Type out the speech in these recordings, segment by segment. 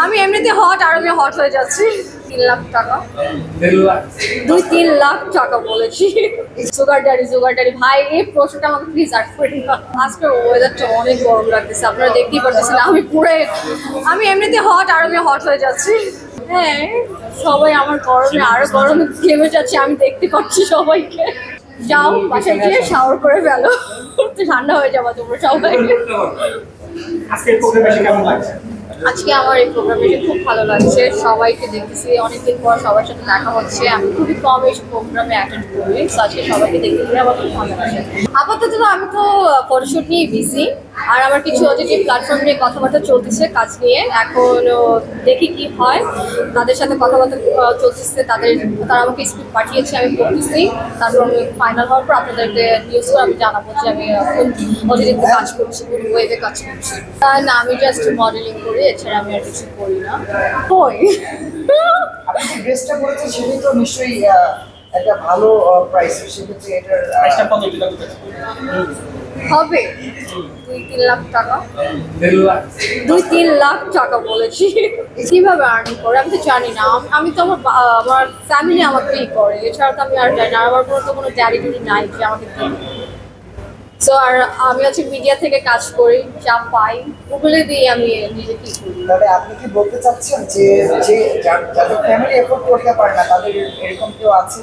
আমি এমনিতে হট আর আমি হট হয়ে যাচ্ছি। 3 লাখ টাকা 2-3 লাখ টাকা বলেছি। সুগার ড্যাডি ভাই এই প্রশ্নটা আমাকে প্লিজ আর্ট করেন না। আজকে ওয়েদারটা অনেক গরম লাগতেছে, আপনারা দেখতেই পাচ্ছেন আমি এমনিতে হট আর আমি হট হয়ে যাচ্ছি। হ্যাঁ, সবাই আমার গরমে আরো গরমে ঘেমে যাচ্ছে, আমি দেখতে পাচ্ছি সবাইকে। যাও বাসায় গিয়ে শাওয়ার করে ফেলো, ঠান্ডা হয়ে যাবো তোমরা সবাই। আজকে আমার এই প্রোগ্রামে খুব ভালো লাগছে, সবাইকে দেখতেছি অনেকদিন পর, সবার সাথে দেখা হচ্ছে। আমি খুবই কম এই প্রোগ্রামে অ্যাটেন্ড করি, আজকে সবাইকে দেখতে পেরে আমার খুব ভালো লাগছে। আপাতত আমি তো ফটোশুট নিয়ে বিজি, আর আমার কিছু অতিথি প্ল্যাটফর্ম নিয়ে কথাবার্তা চলতেছে কাজ নিয়ে। এখন দেখি কি হয়, তাদের সাথে কথাবার্তা চলতেছে, তারা আমাকে স্ক্রিপ্ট পাঠিয়েছে, আমি পড়তেছি। তারপর আমি ফাইনাল হওয়ার পর আপনাদেরকে নিউজ করে আমি জানাবো যে আমি কোন অতিথিতে কাজ করছি, কোন ওয়েবে কাজ করছি। না, আমি জাস্ট মডেলিং করি, এছাড়া আমি আর কিছু করি না। আপনি যে ড্রেসটা পরেছেন সেটা তো নিশ্চয়ই একটা ভালো প্রাইস, সেক্ষেত্রে এটার প্রাইসটা কত হবে? 2-3 লাখ টাকা 2-3 লাখ টাকা বলেছি। কিভাবে আর্নিং করে আমি তো জানি না। আমি তো আমার ফ্যামিলি আমাকেই করে, এছাড়া তো আমি আর জানি না। আমার কোনো ড্যাডি নাই যে আমাকে দিবে। সো আর আমি হচ্ছে মিডিয়া থেকে কাজ করি, যা পাই ওগুলো দিয়ে আমি নিজে কি করি। তাহলে আপনি কি বলতে চাচ্ছেন যে যাদের ফ্যামিলি এফোর্ড করতে পারে না তাদের এরকম কেউ আছে?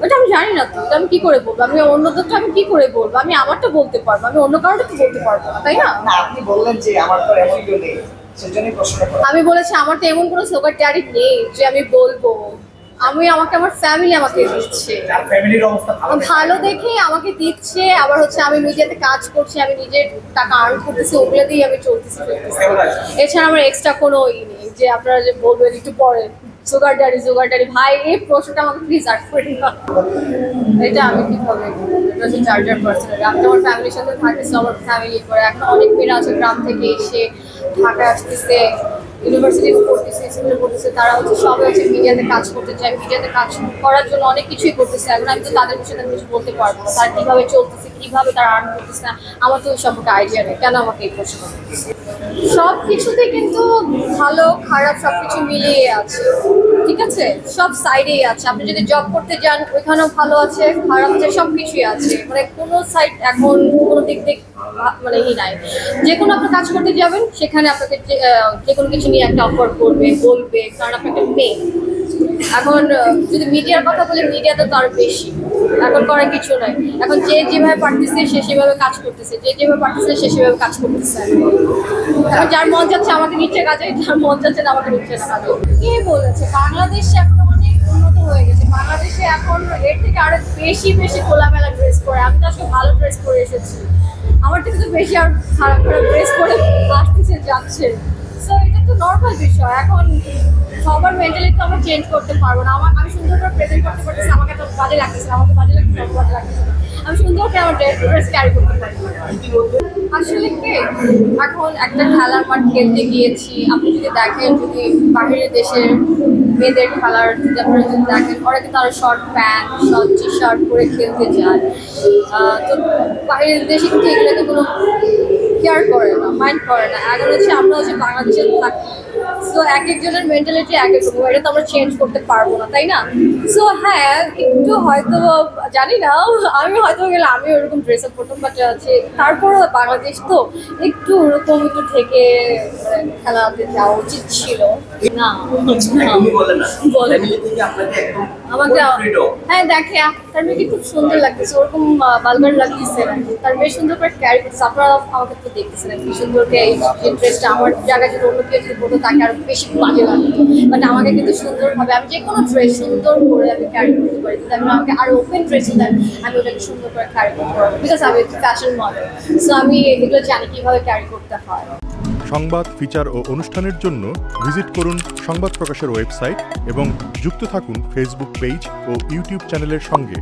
ওটা আমি জানি না, তো ওটা আমি কি করে বলবো? আমি অন্যদের তো আমি কি করে বলবো? আমি আমারটা বলতে পারবো, আমি অন্য কারোটা তো বলতে পারবো না, তাই না? না, আপনি বললেন যে আমার তো এমন কেউ নেই, সেজন্যই প্রশ্ন করা। আমি বলেছি আমার তো এমন কোনো সুগার ড্যাডি নেই যে আমি বলবো। আমার ফ্যামিলি আমাকে দিচ্ছে, ভালো দেখে আমাকে দিচ্ছে। আবার হচ্ছে আমি মিডিয়াতে কাজ করছি, আমি নিজের টাকা আর্ন করতেছি, ওগুলো দিয়ে আমি চলতেছি। এছাড়া আমার এক্সট্রা কোনো নেই যে আপনারা যে বলবেন একটু পরে সুগার ড্যাডি ভাই এই প্রশ্নটা আমাকে প্লিজ আর্ট করেন না। এটা আমি কিভাবে চার্জার পার্সোনালি আমি তো আমার ফ্যামিলির সাথে থাকতেছি, আমার ফ্যামিলি করে। এখন অনেক মেয়েরা আছে গ্রাম থেকে এসে ঢাকা আসতেছে, ইউনিভার্সিটি পড়তেছে, স্কুলে পড়তেছে, তারা হচ্ছে সবাই হচ্ছে মিডিয়াতে কাজ করতে চায়। মিডিয়াতে কাজ করার জন্য অনেক কিছুই করতেছে। এখন আমি তো তাদের বিষয়ে কিছু বলতে পারবো না, তারা কীভাবে চলতেছে, কীভাবে তারা আর্ন করতেছে না, আমার তো ওই সম্পর্কে আইডিয়া নেই। কেন আমাকে এই প্রশ্ন করতেছে? সব কিছুতে কিন্তু ভালো খারাপ সব কিছু মিলিয়ে আছে, ঠিক আছে? সব সাইডেই আছে। আপনি যদি জব করতে যান ওইখানেও ভালো আছে, খারাপ আছে, সব কিছুই আছে। মানে কোনো সাইড এখন কোনো দিক মানে নাই। যে কোনো আপনি কাজ করতে যাবেন সেখানে আপনাকে যে কোনো কিছু নিয়ে একটা অফার করবে, বলবে, কারণ আপনি একটা মেয়ে। এখন যদি মিডিয়ার কথা বলে, মিডিয়াতে তো আরো বেশি এখন করার কিছু নাই। এখন যে যেভাবে পারতেছে সে সেভাবে কাজ করতেছে, যে যেভাবে পারতেছে সে সেভাবে কাজ করতেছে। এখন যার মন যাচ্ছে আমাকে নিচে কাজে, যার মন যাচ্ছে না আমাকে নিচে কাজে। কে বলেছে বাংলাদেশ এখন অনেক উন্নত হয়ে গেছে? বাংলাদেশে এখন এর থেকে আরো বেশি খোলামেলা ড্রেস পরে। আমি তো আজকে ভালো ড্রেস পরে এসেছি, আমার থেকে তো বেশি আর খারাপ ড্রেস পরে আসতেছে যাচ্ছে। সো এটা তো নর্মাল বিষয়। এখন সবার মেন্টালিটি তো আমরা চেঞ্জ করতে পারবো না। আমি সুন্দর করে প্রেজেন্ট করতে পারতেছি, আমাকে তো বাজে লাগতেছে, বাজে লাগতেছে। আমি সুন্দর করে আমার ড্রেস ক্যারি করতে পারি। আসলে কি, এখন একটা খেলার মাঠ খেলতে গিয়েছি, আপনি যদি দেখেন, যদি বাইরের দেশের মেয়েদের খেলার যদি আপনারা যদি দেখেন, ওরা কিন্তু আরো short pant, short T shirt পরে খেলতে যায়। তো বাইরের দেশে কিন্তু এগুলোতে কোনো কেয়ার করে না, মাইন্ড করে না। এখন হচ্ছে আমরা হচ্ছে বাংলাদেশে থাকি, সো এক একজনের মেন্টালিটি এক এক রকম, এটা তো আমরা চেঞ্জ করতে পারবো না, তাই না? সো হ্যাঁ, একটু হয়তো জানি না, আমি হয়তো গেলে আমি ওরকম ড্রেস আপ করতাম, বাট আছে তারপরও বাংলাদেশ তো একটু ওরকম একটু থেকে খেলাতে যাওয়া উচিত ছিল না। আমাকে হ্যাঁ দেখে তার মেয়েকে খুব সুন্দর লাগতেছে, ওরকম বালবার লাগতেছে না, তার মেয়ে সুন্দর করে ক্যারি করতেছে। আপনারা আমাকে তো দেখতেছেন কি সুন্দর এই ড্রেসটা। আমার জায়গায় যদি অন্য কেউ যদি বলতো তাকে আরো বেশি বাজে লাগতো, বাট আমাকে কিন্তু সুন্দরভাবে আমি যে কোনো ড্রেস সুন্দর করে আমি ক্যারি করতে পারি। কিন্তু আমি আমাকে আরো ওপেন ড্রেস দেন, আমি ওটাকে সুন্দর করে ক্যারি করতে পারবো, বিকজ আমি ফ্যাশন মডেল। সো আমি এগুলো জানি কিভাবে ক্যারি করতে হয়। সংবাদ, ফিচার ও অনুষ্ঠানের জন্য ভিজিট করুন সংবাদ প্রকাশের ওয়েবসাইট এবং যুক্ত থাকুন ফেসবুক পেজ ও ইউটিউব চ্যানেলের সঙ্গে।